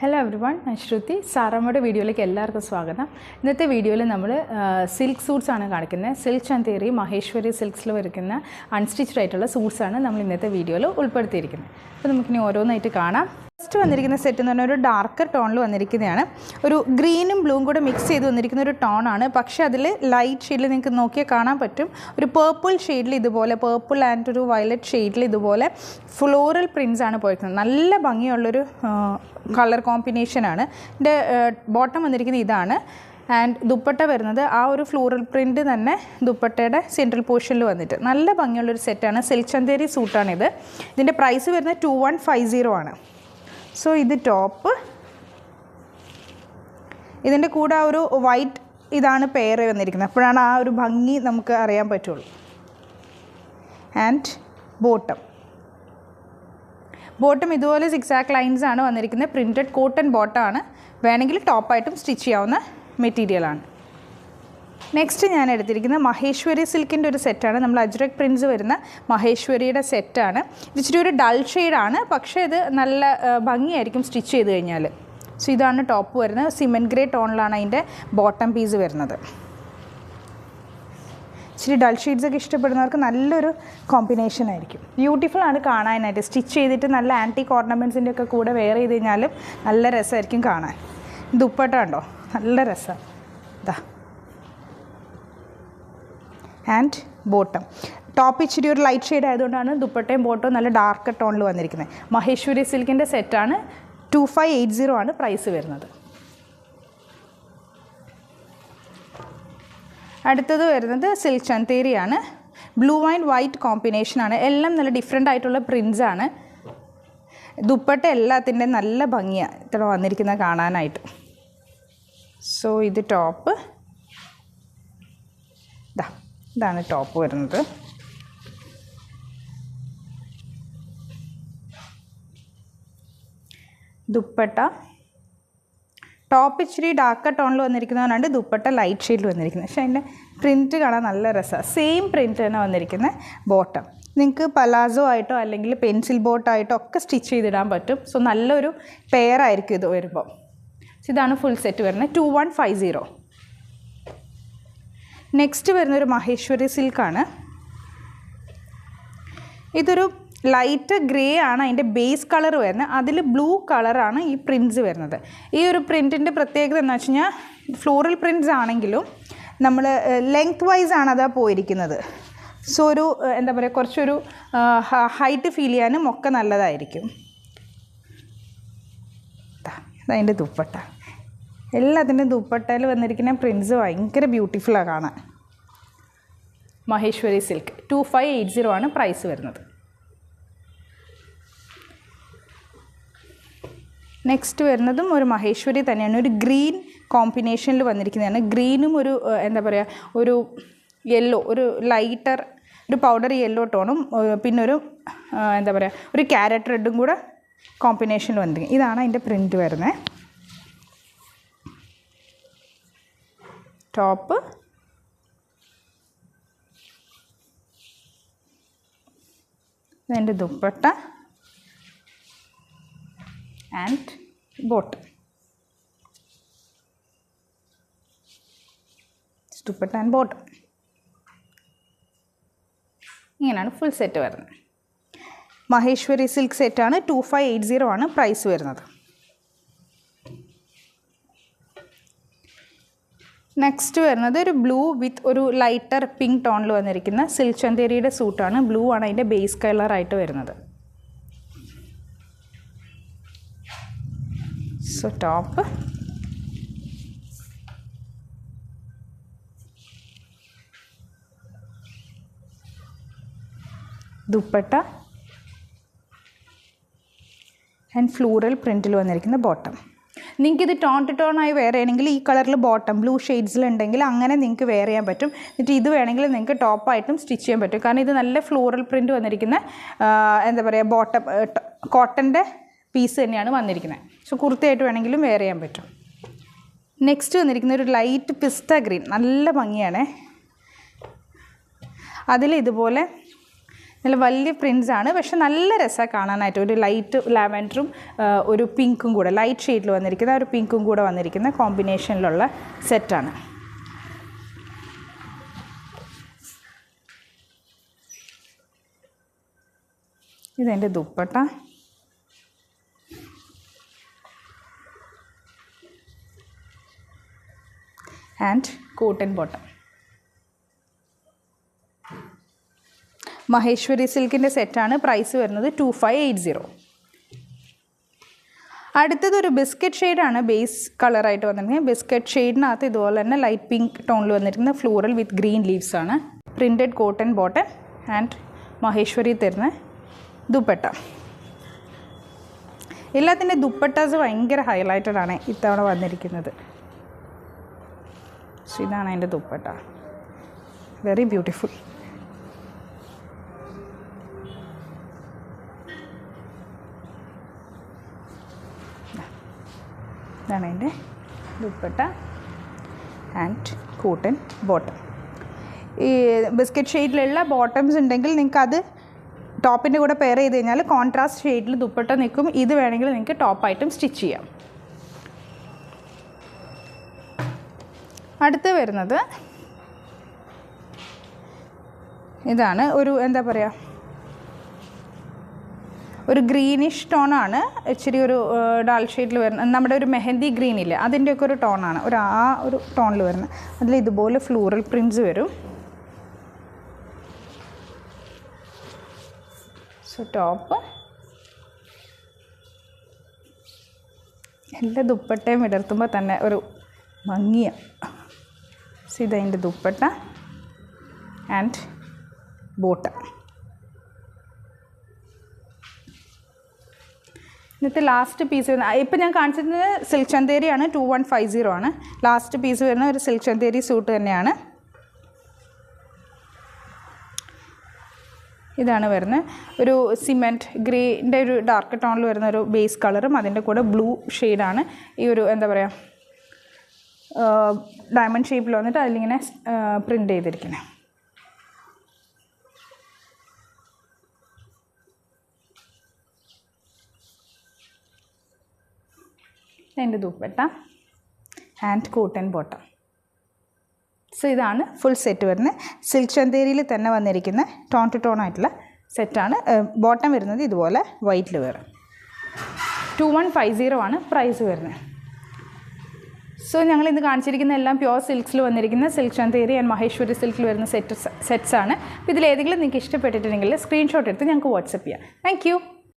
Hello everyone, I am Shruti. Saramode video like ellarku swagatham. Innathe video il nammal silk suits aanu kanikkunne. Silk Chanteri Maheshwari silks lo irukkunna unstitched aayittulla suits aanu nammal innathe video il ulpadutthirikkunne. Appo namukku ini oronnayitte kaanam. First vandirikkunna set ennu പറഞ്ഞാൽ ഒരു darker ടോണിൽ വന്നിരിക്കുന്നതാണ്. ഒരു ഗ്രീനും ബ്ലൂവും കൂടെ mix ചെയ്ത് വന്നിരിക്കുന്ന ഒരു ടോൺ ആണ്. പക്ഷേ അതിൽ ലൈറ്റ് ഷെയ്ഡിൽ നിങ്ങൾക്ക് നോക്കിയാൽ കാണാൻ പറ്റും. ഒരു പേർപ്പിൾ ഷെയ്ഡിൽ ഇതുപോലെ പേർപ്പിൾ ആൻഡ് ഒരു വയലറ്റ് ഷെയ്ഡിൽ ഇതുപോലെ ഫ്ലോറൽ പ്രിന്റ്സ് ആണ് പോയിരിക്കുന്നത്. നല്ല ഭംഗിയുള്ളൊരു കളർ കോമ്പിനേഷൻ ആണ്. ഇതിൻ്റെ ബോട്ടം വന്നിരിക്കുന്നത് ഇതാണ്. ആൻഡ് ദുപ്പട്ട വരുന്നത് ആ ഒരു ഫ്ലോറൽ പ്രിൻറ്റ് തന്നെ ദുപ്പട്ടയുടെ സെൻട്രൽ പോർഷനിൽ വന്നിട്ട് നല്ല ഭംഗിയുള്ളൊരു സെറ്റാണ്. സിൽക്ക് ചന്തേരി സൂട്ടാണിത്. ഇതിൻ്റെ പ്രൈസ് വരുന്നത് 2150 ആണ്. സോ ഇത് ടോപ്പ്, ഇതിൻ്റെ കൂടെ ആ ഒരു വൈറ്റ് ഇതാണ് പെയർ വന്നിരിക്കുന്നത്. അപ്പോഴാണ് ആ ഒരു ഭംഗി നമുക്ക് അറിയാൻ പറ്റുള്ളൂ. ആൻഡ് ബോട്ടം ഇതുപോലെ സിക്സാക്ക് ലൈൻസ് ആണ് വന്നിരിക്കുന്നത്. പ്രിൻറ്റഡ് കോട്ടൺ ബോട്ടമാണ്. വേണമെങ്കിൽ ടോപ്പായിട്ടും സ്റ്റിച്ച് ചെയ്യാവുന്ന മെറ്റീരിയലാണ്. നെക്സ്റ്റ് ഞാൻ എടുത്തിരിക്കുന്നത് മഹേശ്വരി സിൽക്കിൻ്റെ ഒരു സെറ്റാണ്. നമ്മൾ അജ്രക് പ്രിൻസ് വരുന്ന മഹേശ്വരിയുടെ സെറ്റാണ്. ഇച്ചിരി ഒരു ഡൾ ഷെയ്ഡാണ്, പക്ഷേ ഇത് നല്ല ഭംഗിയായിരിക്കും സ്റ്റിച്ച് ചെയ്ത് കഴിഞ്ഞാൽ. സോ ഇതാണ് ടോപ്പ് വരുന്നത്. സിമെൻറ്റ് ഗ്രേ ടോണിലാണ് അതിൻ്റെ ബോട്ടം പീസ് വരുന്നത്. ഇച്ചിരി ഡൾ ഷെയ്ഡ്സൊക്കെ ഇഷ്ടപ്പെടുന്നവർക്ക് നല്ലൊരു കോമ്പിനേഷൻ ആയിരിക്കും. ബ്യൂട്ടിഫുൾ ആണ് കാണാനായിട്ട്. സ്റ്റിച്ച് ചെയ്തിട്ട് നല്ല ആൻറ്റിക് ഓർണമെൻറ്റ്സിൻ്റെ ഒക്കെ കൂടെ വെയർ ചെയ്ത് കഴിഞ്ഞാലും നല്ല രസമായിരിക്കും കാണാൻ. ദുപ്പട്ട ഉണ്ടോ, നല്ല രസമാണ്. ഇതാ ആൻഡ് ബോട്ടം. ടോപ്പ് ഇച്ചിരി ഒരു ലൈറ്റ് ഷെയ്ഡ് ആയതുകൊണ്ടാണ് ദുപ്പട്ടയും ബോട്ടവും നല്ല ഡാർക്ക് ടോണിൽ വന്നിരിക്കുന്നത്. മഹേശ്വരി സിൽക്കിൻ്റെ സെറ്റാണ്. 2580 ആണ് പ്രൈസ് വരുന്നത്. അടുത്തത് വരുന്നത് സിൽക്ക് ചന്തേരിയാണ്. ബ്ലൂ ആൻഡ് വൈറ്റ് കോമ്പിനേഷനാണ്. എല്ലാം നല്ല ഡിഫറെൻ്റ് ആയിട്ടുള്ള പ്രിൻസാണ്. ദുപ്പട്ട എല്ലാത്തിൻ്റെ നല്ല ഭംഗിയാണ് ഇത്ര വന്നിരിക്കുന്നത് കാണാനായിട്ട്. സോ ഇത് ടോപ്പ്, ഇതാണ് ടോപ്പ് വരുന്നത്. ദുപ്പട്ട ടോപ്പ് ഇച്ചിരി ഡാർക്ക് ടോണിൽ വന്നിരിക്കുന്നതുകൊണ്ടാണ് ദുപ്പട്ട ലൈറ്റ് ഷെയ്ഡിൽ വന്നിരിക്കുന്നത്. പക്ഷേ അതിൻ്റെ പ്രിൻറ്റ് കാണാൻ നല്ല രസമാണ്. സെയിം പ്രിൻറ്റ് തന്നെ വന്നിരിക്കുന്ന ബോട്ടം. നിങ്ങൾക്ക് പലാസോ ആയിട്ടോ അല്ലെങ്കിൽ പെൻസിൽ ബോട്ടായിട്ടോ ഒക്കെ സ്റ്റിച്ച് ചെയ്തിടാൻ പറ്റും. സോ നല്ലൊരു പെയർ ആയിരിക്കും ഇത് വരുമ്പോൾ. ഇതാണ് ഫുൾ സെറ്റ് വരുന്നത്. 2150. നെക്സ്റ്റ് വരുന്നൊരു മഹേശ്വരി സിൽക്കാണ്. ഇതൊരു ലൈറ്റ് ഗ്രേ ആണ് അതിൻ്റെ ബേസ് കളർ വരുന്നത്. അതിൽ ബ്ലൂ കളറാണ് ഈ പ്രിൻറ്റ്സ് വരുന്നത്. ഈ ഒരു പ്രിൻറ്റിൻ്റെ പ്രത്യേകത എന്ന് വെച്ച് കഴിഞ്ഞാൽ ഫ്ലോറൽ പ്രിൻറ്റ്സ് ആണെങ്കിലും നമ്മൾ ലെങ്ത് വൈസ് ആണ് അതാ പോയിരിക്കുന്നത്. സോ ഒരു എന്താ പറയുക, കുറച്ചൊരു ഹൈറ്റ് ഫീൽ ചെയ്യാനും ഒക്കെ നല്ലതായിരിക്കും. അതതിൻ്റെ ദുപ്പട്ട. എല്ലാത്തിൻ്റെ ദുപ്പട്ടയിൽ വന്നിരിക്കുന്ന പ്രിൻറ്റ്സ് ഭയങ്കര ബ്യൂട്ടിഫുള്ളാണ് കാണാൻ. മഹേശ്വരി സിൽക്ക് 2580 ആണ് പ്രൈസ് വരുന്നത്. നെക്സ്റ്റ് വരുന്നതും ഒരു മഹേശ്വരി തന്നെയാണ്. ഒരു ഗ്രീൻ കോമ്പിനേഷനിൽ വന്നിരിക്കുന്നതാണ്. ഗ്രീനും ഒരു എന്താ പറയുക, ഒരു യെല്ലോ, ഒരു ലൈറ്റർ ഒരു പൗഡർ യെല്ലോ ടോണും പിന്നെ ഒരു എന്താ പറയുക ഒരു ക്യാരറ്റ് റെഡും കൂടെ കോമ്പിനേഷനിൽ വന്നിരിക്കുന്നത്. ഇതാണ് അതിൻ്റെ പ്രിൻറ്റ് വരുന്നത്. ടോപ്പ്, ഇതിൻ്റെ dupatta and bottom. Dupatta and bottom. ഇങ്ങനെയാണ് ഫുൾ സെറ്റ് വരുന്നത്. മഹേശ്വരി സിൽക്ക് സെറ്റാണ്. 2580 ആണ് പ്രൈസ് വരുന്നത്. നെക്സ്റ്റ് വരുന്നത് ഒരു ബ്ലൂ വിത്ത് ഒരു ലൈറ്റർ പിങ്ക് ടോണിൽ വന്നിരിക്കുന്ന സിൽക്ക് ചന്തേരിയുടെ സൂട്ടാണ്. ബ്ലൂ ആണ് അതിൻ്റെ ബേസ് കളറായിട്ട് വരുന്നത്. So top, dupatta and floral പ്രിൻറ്റിൽ വന്നിരിക്കുന്ന ബോട്ടം. നിങ്ങൾക്കിത് ടോൺ ടു ടോൺ ആയി വെയർ ചെയ്യണമെങ്കിൽ ഈ കളറിൽ ബോട്ടം ബ്ലൂ ഷെയ്ഡ്സിലുണ്ടെങ്കിൽ അങ്ങനെ നിങ്ങൾക്ക് വെയർ ചെയ്യാൻ പറ്റും. എന്നിട്ട് ഇത് വേണമെങ്കിൽ നിങ്ങൾക്ക് ടോപ്പായിട്ടും സ്റ്റിച്ച് ചെയ്യാൻ പറ്റും. കാരണം ഇത് നല്ല ഫ്ലോറൽ പ്രിൻറ്റ് വന്നിരിക്കുന്ന എന്താ പറയുക ബോട്ടം കോട്ടൻ്റെ പീസ് തന്നെയാണ് വന്നിരിക്കുന്നത്. സോ കുർത്തയായിട്ട് വേണമെങ്കിലും വെയർ ചെയ്യാൻ പറ്റും. നെക്സ്റ്റ് വന്നിരിക്കുന്ന ഒരു ലൈറ്റ് പിസ്ത ഗ്രീൻ, നല്ല ഭംഗിയാണ്. അതിൽ ഇതുപോലെ നല്ല വലിയ പ്രിൻസ് ആണ്, പക്ഷെ നല്ല രസമാണ് കാണാനായിട്ട്. ഒരു ലൈറ്റ് ലാവൻഡറും ഒരു പിങ്കും കൂടെ, ലൈറ്റ് ഷെയ്ഡിൽ വന്നിരിക്കുന്ന ഒരു പിങ്കും കൂടെ വന്നിരിക്കുന്ന കോമ്പിനേഷനിലുള്ള സെറ്റാണ്. ഇതെൻ്റെ dupatta. And cotton bottom. Maheshwari സിൽക്കിൻ്റെ സെറ്റാണ്. പ്രൈസ് വരുന്നത് 2580. അടുത്തതൊരു ബിസ്ക്കറ്റ് ഷെയ്ഡാണ് ബേസ് കളറായിട്ട് വന്നിരിക്കുന്നത്. ബിസ്ക്കറ്റ് ഷെയ്ഡിനകത്ത് ഇതുപോലെ തന്നെ ലൈറ്റ് പിങ്ക് ടോണിൽ വന്നിരിക്കുന്ന ഫ്ലോറൽ വിത്ത് ഗ്രീൻ ലീവ്സ് ആണ്. Printed cotton bottom and Maheshwari തരുന്ന ദുപ്പട്ട. എല്ലാത്തിൻ്റെ ദുപ്പട്ടാസ് ഭയങ്കര ഹൈലൈറ്റഡ് ആണ് ഇത്തവണ വന്നിരിക്കുന്നത്. സോ ഇതാണ് അതിൻ്റെ ദുപ്പട്ട. Very beautiful. ഇതാണ് അതിൻ്റെ ദുപ്പട്ട ആൻഡ് കോട്ടൺ ബോട്ടം. ഈ ബിസ്ക്കറ്റ് ഷെയ്ഡിലുള്ള ബോട്ടംസ് ഉണ്ടെങ്കിൽ നിങ്ങൾക്കത് ടോപ്പിൻ്റെ കൂടെ പെയർ ചെയ്ത് കഴിഞ്ഞാൽ കോൺട്രാസ്റ്റ് ഷെയ്ഡിൽ ദുപ്പട്ട നിൽക്കും. ഇത് വേണമെങ്കിൽ നിങ്ങൾക്ക് ടോപ്പായിട്ടും സ്റ്റിച്ച് ചെയ്യാം. അടുത്ത് വരുന്നത് ഇതാണ്. ഒരു എന്താ പറയുക, ഒരു ഗ്രീനിഷ് ടോണാണ്. ഇച്ചിരി ഒരു ഡാൾ ഷെയ്ഡിൽ വരുന്ന നമ്മുടെ ഒരു മെഹന്തി ഗ്രീൻ ഇല്ലേ, അതിൻ്റെയൊക്കെ ഒരു ടോണാണ്. ഒരു ടോണിൽ വരുന്നത്. അതിൽ ഇതുപോലെ ഫ്ലോറൽ പ്രിൻറ്റ്സ് വരും. സോ ടോപ്പ് എല്ലാ ദുപ്പട്ടയും വിടർത്തുമ്പോൾ തന്നെ ഒരു ഭംഗിയാണ്. സോ ഇതതിൻ്റെ ദുപ്പട്ട ആൻഡ് ബോട്ടം. ഇന്നത്തെ ലാസ്റ്റ് പീസ് വരുന്ന, ഇപ്പം ഞാൻ കാണിച്ചിരുന്നത് സിൽക്ക് ചന്തേരിയാണ്. 2150 ആണ്. ലാസ്റ്റ് പീസ് വരുന്ന ഒരു സിൽക്ക് ചന്തേരി സൂട്ട് തന്നെയാണ്. ഇതാണ് വരുന്നത്. ഒരു സിമെൻറ്റ് ഗ്രേൻ്റെ ഒരു ഡാർക്ക് ടോണിൽ വരുന്ന ഒരു ബേസ് കളറും അതിൻ്റെ കൂടെ ബ്ലൂ ഷെയ്ഡാണ് ഈ ഒരു എന്താ പറയുക ഡയമണ്ട് ഷേപ്പിൽ വന്നിട്ട് അതിലിങ്ങനെ പ്രിൻ്റ് ചെയ്തിരിക്കുന്നത്. അതിൻ്റെ dupatta and cotton bottom. So ഇതാണ് ഫുൾ സെറ്റ് വരുന്നത്. സിൽക്ക് ചന്തേരിയിൽ തന്നെ വന്നിരിക്കുന്ന ടോൺ ടു ടോൺ ആയിട്ടുള്ള സെറ്റാണ്. ബോട്ടം വരുന്നത് ഇതുപോലെ വൈറ്റിൽ വരും. 2150 ആണ് പ്രൈസ് വരുന്നത്. സോ ഞങ്ങൾ ഇന്ന് കാണിച്ചിരിക്കുന്ന എല്ലാം പ്യുവർ സിൽക്സിൽ വന്നിരിക്കുന്ന സിൽക്ക് ചന്തേരി ആൻഡ് മഹേശ്വരി സിൽക്കിൽ വരുന്ന സെറ്റ്സാണ്. അപ്പോൾ ഇതിലേതെങ്കിലും നിങ്ങൾക്ക് ഇഷ്ടപ്പെട്ടിട്ടുണ്ടെങ്കിൽ സ്ക്രീൻഷോട്ട് എടുത്ത് ഞങ്ങൾക്ക് വാട്സപ്പ് ചെയ്യാം. Thank you.